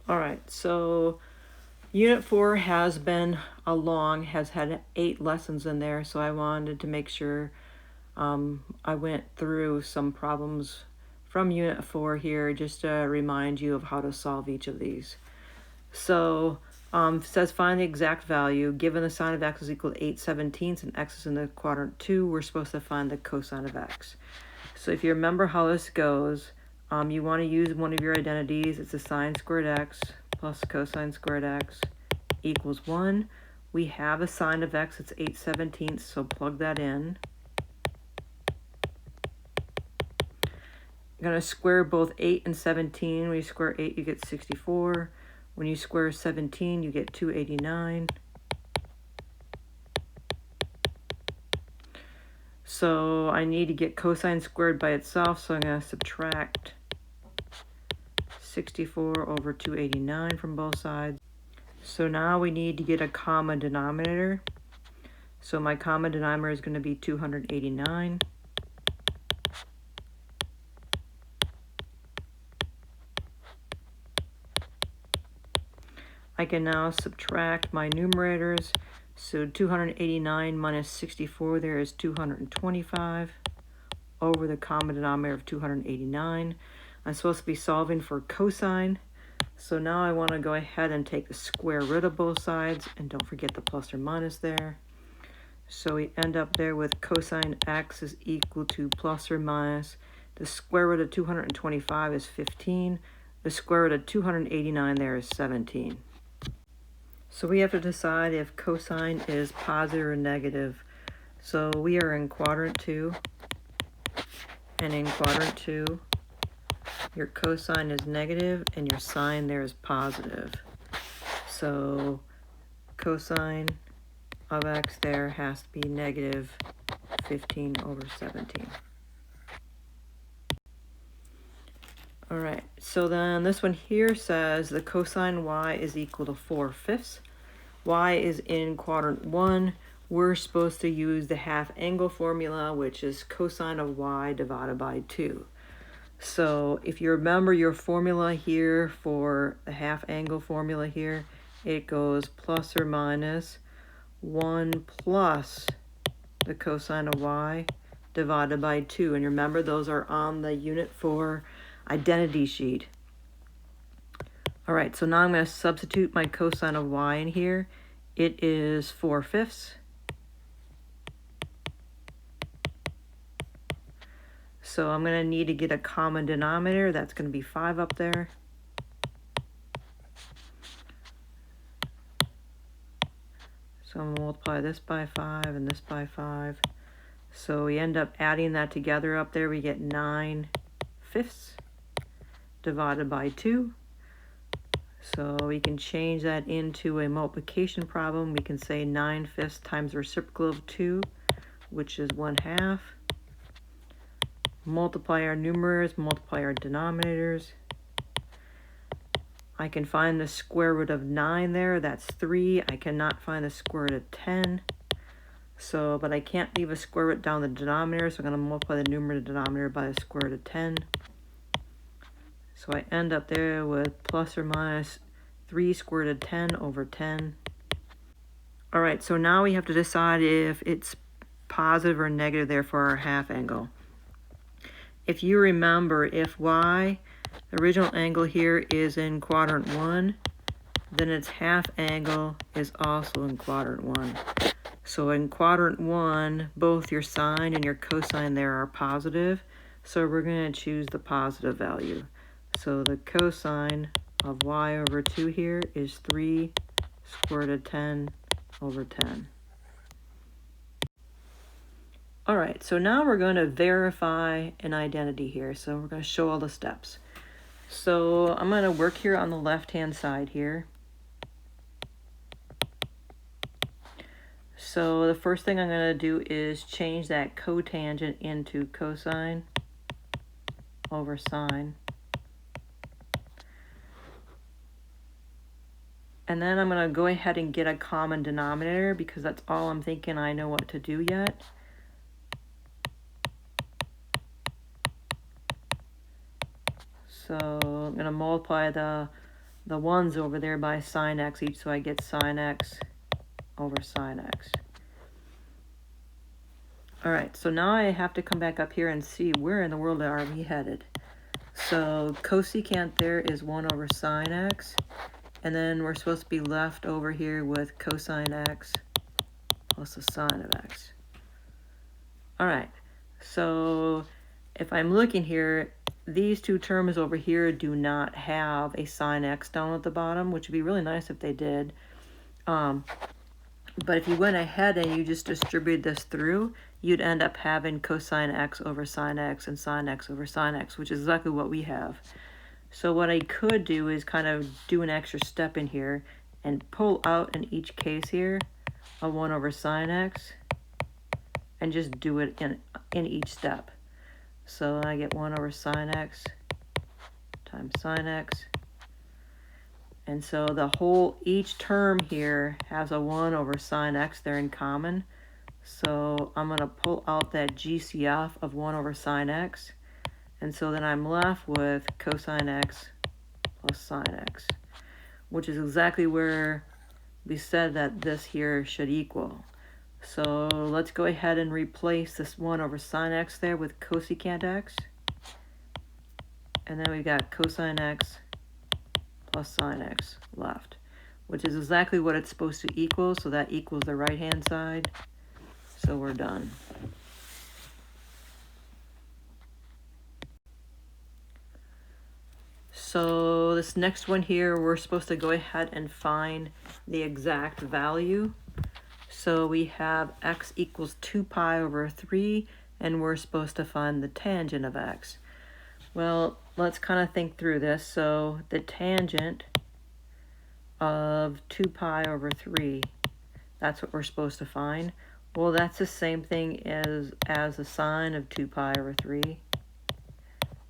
All right, so Unit 4 has had 8 lessons in there, so I wanted to make sure I went through some problems from Unit 4 here just to remind you of how to solve each of these. So it says find the exact value. Given the sine of x is equal to 8/17 and x is in the quadrant 2, we're supposed to find the cosine of x. So if you remember how this goes, you want to use one of your identities. It's the sine squared x plus cosine squared x equals 1. We have a sine of x, it's 8/17, so plug that in. I'm going to square both 8 and 17. When you square 8, you get 64. When you square 17, you get 289. So I need to get cosine squared by itself, so I'm going to subtract 64 over 289 from both sides. So now we need to get a common denominator. So my common denominator is going to be 289. I can now subtract my numerators. So 289 minus 64 there is 225 over the common denominator of 289. I'm supposed to be solving for cosine. So now I want to go ahead and take the square root of both sides, and don't forget the plus or minus there. So we end up there with cosine x is equal to plus or minus. The square root of 225 is 15. The square root of 289 there is 17. So we have to decide if cosine is positive or negative. So we are in quadrant 2. And in quadrant 2, your cosine is negative and your sine there is positive. So cosine of x there has to be negative 15 over 17. All right, so then this one here says the cosine y is equal to 4/5. Y is in quadrant 1. We're supposed to use the half angle formula, which is cosine of y divided by 2. So if you remember your formula here for the half angle formula here, it goes plus or minus 1 plus the cosine of y divided by 2. And remember, those are on the Unit 4 identity sheet. All right, so now I'm going to substitute my cosine of y in here. It is 4/5. So I'm going to need to get a common denominator. That's going to be 5 up there. So I'm going to multiply this by 5 and this by 5. So we end up adding that together up there. We get 9/5 divided by 2. So we can change that into a multiplication problem. We can say 9/5 times the reciprocal of 2, which is 1/2. Multiply our numerators, multiply our denominators. I can find the square root of 9 there. That's 3. I cannot find the square root of 10. But I can't leave a square root down the denominator, so I'm going to multiply the numerator and denominator by the square root of 10. So I end up there with plus or minus 3 square root of 10 over 10. All right, so now we have to decide if it's positive or negative there for our half angle. If you remember, if y, the original angle here, is in quadrant 1, then its half angle is also in quadrant 1. So in quadrant 1, both your sine and your cosine there are positive, so we're going to choose the positive value. So the cosine of y over 2 here is 3 square root of 10 over 10. All right, so now we're going to verify an identity here. So we're going to show all the steps. So I'm going to work here on the left-hand side here. So the first thing I'm going to do is change that cotangent into cosine over sine. And then I'm going to go ahead and get a common denominator because that's all I'm thinking I know what to do yet. So I'm going to multiply the the 1's over there by sine x each, so I get sine x over sine x. All right, so now I have to come back up here and see where in the world are we headed. So cosecant there is 1 over sine x, and then we're supposed to be left over here with cosine x plus the sine of x. All right, so if I'm looking here, these two terms over here do not have a sine x down at the bottom, which would be really nice if they did. But if you went ahead and you just distributed this through, you'd end up having cosine x over sine x and sine x over sine x, which is exactly what we have. So what I could do is kind of do an extra step in here and pull out in each case here a 1 over sine x and just do it in each step. So I get 1 over sine x times sine x. And so the each term here has a 1 over sine x there in common. So I'm going to pull out that GCF of 1 over sine x. And so then I'm left with cosine x plus sine x, which is exactly where we said that this here should equal. So let's go ahead and replace this 1 over sine x there with cosecant x. And then we've got cosine x plus sine x left, which is exactly what it's supposed to equal, so that equals the right-hand side. So we're done. So this next one here, we're supposed to go ahead and find the exact value. So we have x equals 2 pi over 3, and we're supposed to find the tangent of x. Well, let's kind of think through this. So the tangent of 2 pi over 3, that's what we're supposed to find. Well, that's the same thing as the sine of 2 pi over 3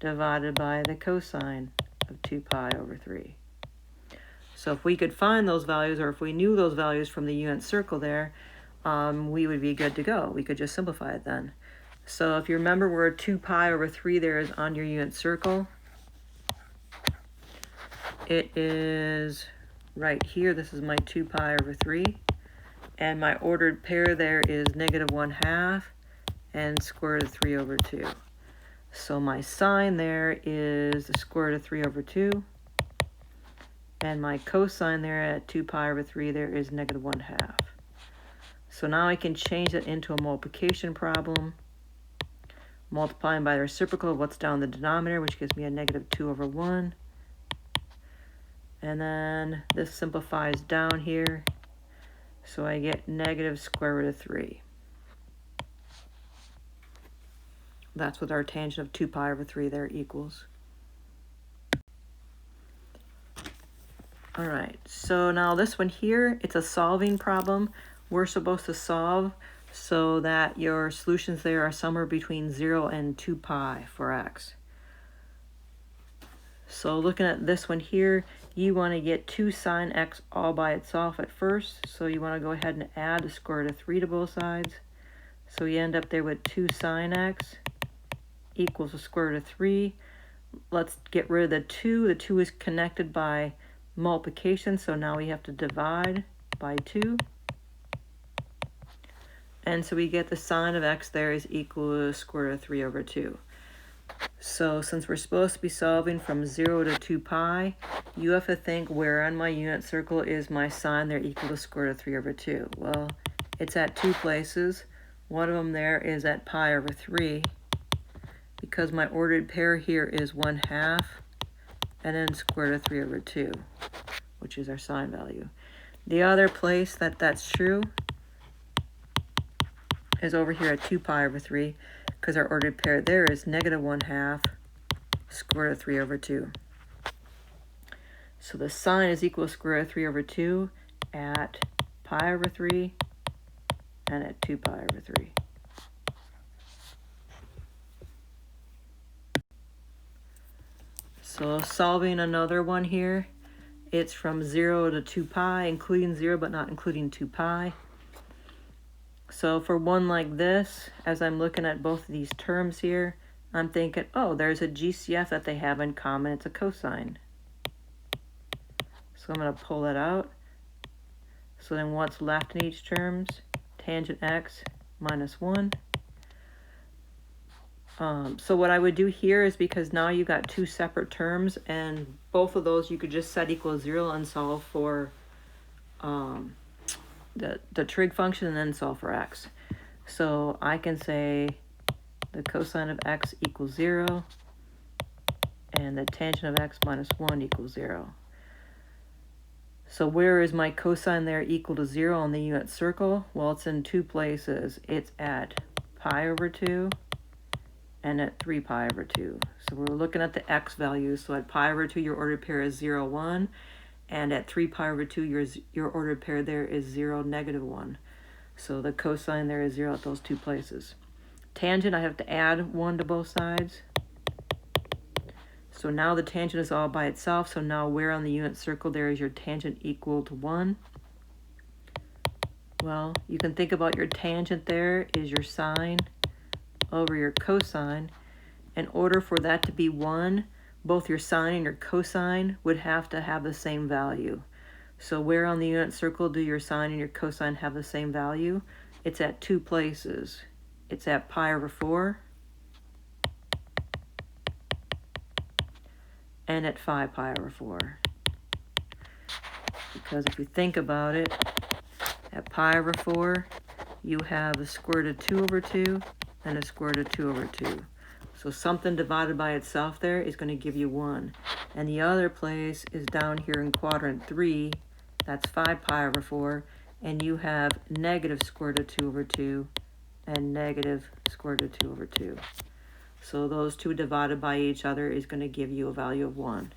divided by the cosine of 2 pi over 3. So if we could find those values, or if we knew those values from the unit circle there, we would be good to go. We could just simplify it then. So if you remember where 2 pi over 3 there is on your unit circle, it is right here. This is my 2 pi over 3. And my ordered pair there is -1/2 and square root of 3 over 2. So my sine there is the square root of 3 over 2. And my cosine there at 2 pi over 3 there is -1/2. So now I can change that into a multiplication problem, multiplying by the reciprocal of what's down in the denominator, which gives me a -2 over 1. And then this simplifies down here, so I get negative square root of 3. That's what our tangent of 2 pi over 3 there equals. All right, so now this one here, it's a solving problem. We're supposed to solve so that your solutions there are somewhere between 0 and 2 pi for x. So looking at this one here, you want to get 2 sine x all by itself at first. So you want to go ahead and add the square root of 3 to both sides. So you end up there with 2 sine x equals the square root of 3. Let's get rid of the 2. The 2 is connected by multiplication, so now we have to divide by 2. And so we get the sine of x there is equal to the square root of 3 over 2. So since we're supposed to be solving from 0 to 2 pi, you have to think where on my unit circle is my sine there equal to square root of 3 over 2. Well, it's at 2 places. One of them there is at pi over 3, because my ordered pair here is 1/2, and then square root of 3 over 2, which is our sine value. The other place that's true is over here at 2 pi over 3, because our ordered pair there is -1/2 square root of 3 over 2. So the sine is equal to square root of 3 over 2 at pi over 3 and at 2 pi over 3. So solving another one here, it's from 0 to 2 pi, including 0 but not including 2 pi. So for one like this, as I'm looking at both of these terms here, I'm thinking, oh, there's a GCF that they have in common. It's a cosine. So I'm going to pull that out. So then what's left in each terms? Tangent x minus 1. So what I would do here is, because now you got two separate terms, and both of those you could just set equal 0 and solve for the trig function, and then solve for x. So I can say the cosine of x equals 0, and the tangent of x minus 1 equals 0. So where is my cosine there equal to 0 on the unit circle? Well, it's in two places. It's at pi over 2 and at 3 pi over 2. So we're looking at the x values. So at pi over 2, your ordered pair is 0, 1. And at 3 pi over 2, your ordered pair there is 0, negative 1. So the cosine there is 0 at those two places. Tangent, I have to add 1 to both sides. So now the tangent is all by itself. So now where on the unit circle there is your tangent equal to 1? Well, you can think about your tangent there is your sine over your cosine. In order for that to be 1, both your sine and your cosine would have to have the same value. So where on the unit circle do your sine and your cosine have the same value? It's at two places. It's at pi over 4 and at 5 pi over 4. Because if you think about it, at pi over 4, you have the square root of 2 over 2 and a square root of 2 over 2. So something divided by itself there is going to give you 1. And the other place is down here in quadrant 3. That's 5 pi over 4. And you have negative square root of 2 over 2 and negative square root of 2 over 2. So those two divided by each other is going to give you a value of 1.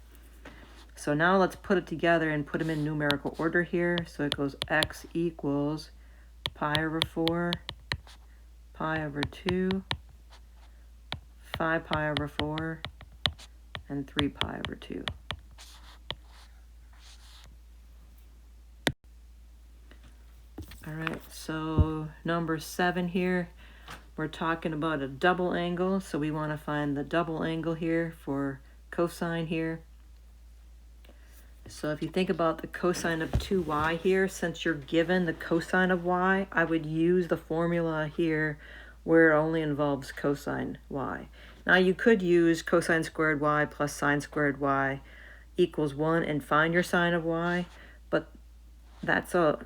So now let's put it together and put them in numerical order here. So it goes x equals pi over 4, pi over 2, 5 pi over 4, and 3 pi over 2. All right, so number 7 here, we're talking about a double angle. So we want to find the double angle here for cosine here. So if you think about the cosine of 2y here, since you're given the cosine of y, I would use the formula here where it only involves cosine y. Now you could use cosine squared y plus sine squared y equals 1 and find your sine of y, but that's a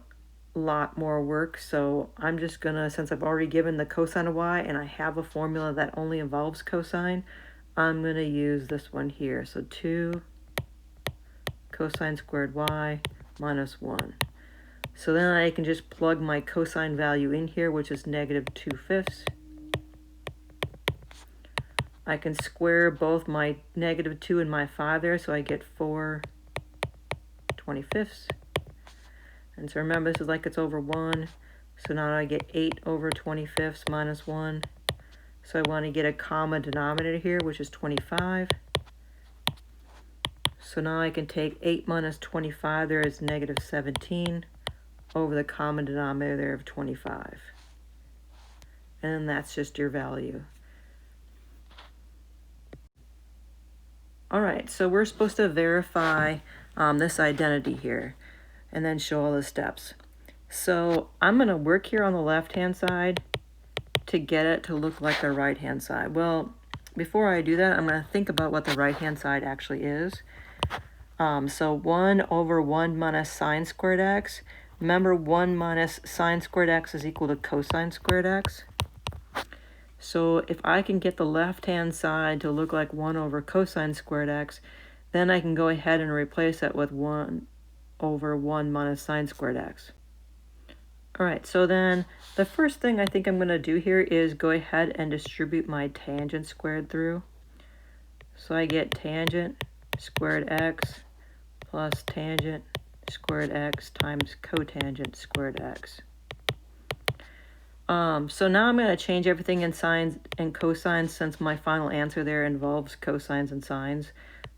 lot more work. So I'm just gonna, since I've already given the cosine of y and I have a formula that only involves cosine, I'm gonna use this one here. So 2 cosine squared y minus 1. So then I can just plug my cosine value in here, which is negative 2/5. I can square both my negative 2 and my 5 there, so I get 4/25. And so remember, this is like it's over 1. So now I get 8/25 minus 1. So I want to get a common denominator here, which is 25. So now I can take 8 minus 25 there is negative 17 over the common denominator there of 25. And that's just your value. All right, so we're supposed to verify this identity here and then show all the steps. So I'm going to work here on the left-hand side to get it to look like the right-hand side. Well, before I do that, I'm going to think about what the right-hand side actually is. So 1 over 1 minus sine squared x. Remember, 1 minus sine squared x is equal to cosine squared x. So if I can get the left-hand side to look like 1 over cosine squared x, then I can go ahead and replace that with 1 over 1 minus sine squared x. All right, so then the first thing I think I'm going to do here is go ahead and distribute my tangent squared through. So I get tangent squared x plus tangent squared x times cotangent squared x. So now I'm going to change everything in sines and cosines since my final answer there involves cosines and sines.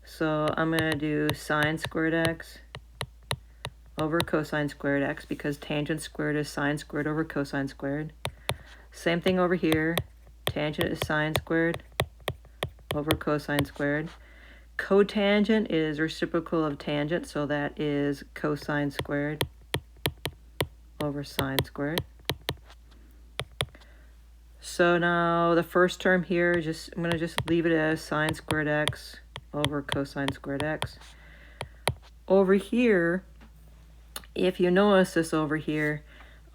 So I'm going to do sine squared x over cosine squared x because tangent squared is sine squared over cosine squared. Same thing over here. Tangent is sine squared over cosine squared. Cotangent is reciprocal of tangent, so that is cosine squared over sine squared. So now the first term here, I'm going to just leave it as sine squared x over cosine squared x. Over here, if you notice this over here,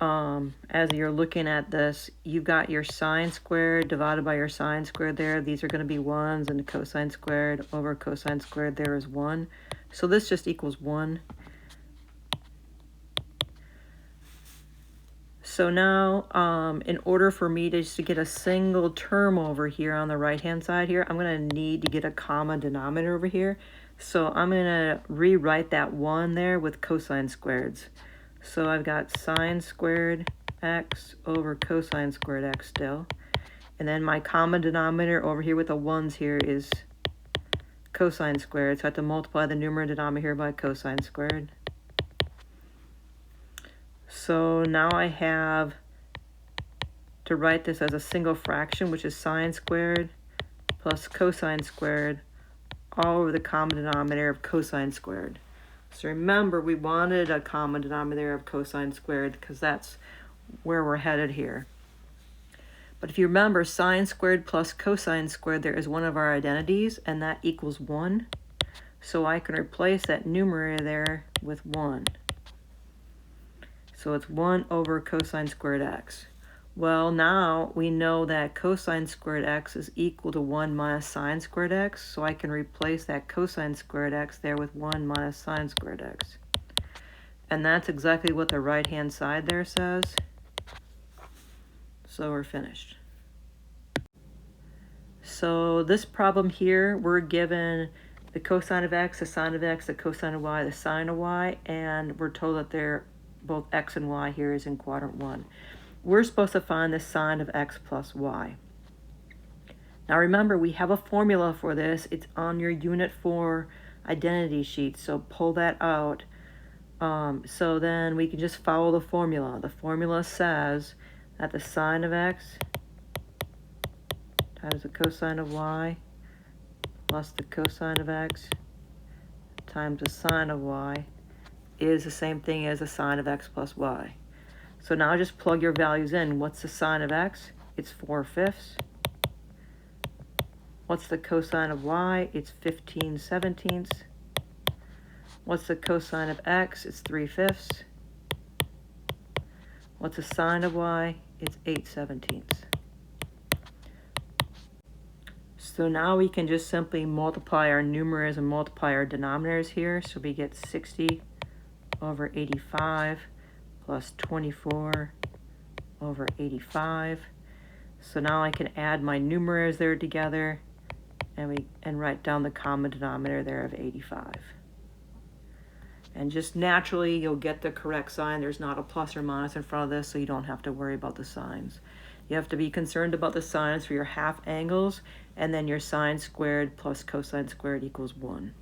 as you're looking at this, you've got your sine squared divided by your sine squared there. These are going to be 1s, and the cosine squared over cosine squared there is 1. So this just equals 1. So now, in order for me to just to get a single term over here on the right-hand side here, I'm going to need to get a common denominator over here. So I'm going to rewrite that 1 there with cosine squareds. So I've got sine squared x over cosine squared x still. And then my common denominator over here with the 1s here is cosine squared. So I have to multiply the numerator and denominator here by cosine squared. So now I have to write this as a single fraction, which is sine squared plus cosine squared all over the common denominator of cosine squared. So remember, we wanted a common denominator of cosine squared because that's where we're headed here. But if you remember, sine squared plus cosine squared there is one of our identities, and that equals 1. So I can replace that numerator there with 1. So it's 1 over cosine squared x. Well, now we know that cosine squared x is equal to 1 minus sine squared x, so I can replace that cosine squared x there with 1 minus sine squared x. And that's exactly what the right-hand side there says. So we're finished. So this problem here, we're given the cosine of x, the sine of x, the cosine of y, the sine of y, and we're told that they're both x and y here is in quadrant 1. We're supposed to find the sine of x plus y. Now remember, we have a formula for this. It's on your Unit 4 identity sheet, so pull that out. So then we can just follow the formula. The formula says that the sine of x times the cosine of y plus the cosine of x times the sine of y is the same thing as the sine of x plus y. So now just plug your values in. What's the sine of x? It's 4/5. What's the cosine of y? It's 15/17. What's the cosine of x? It's 3/5. What's the sine of y? It's 8/17. So now we can just simply multiply our numerators and multiply our denominators here. So we get 60 over 85 plus 24 over 85. So now I can add my numerators there together and write down the common denominator there of 85. And just naturally you'll get the correct sign. There's not a plus or minus in front of this, so you don't have to worry about the signs. You have to be concerned about the signs for your half angles, and then your sine squared plus cosine squared equals 1.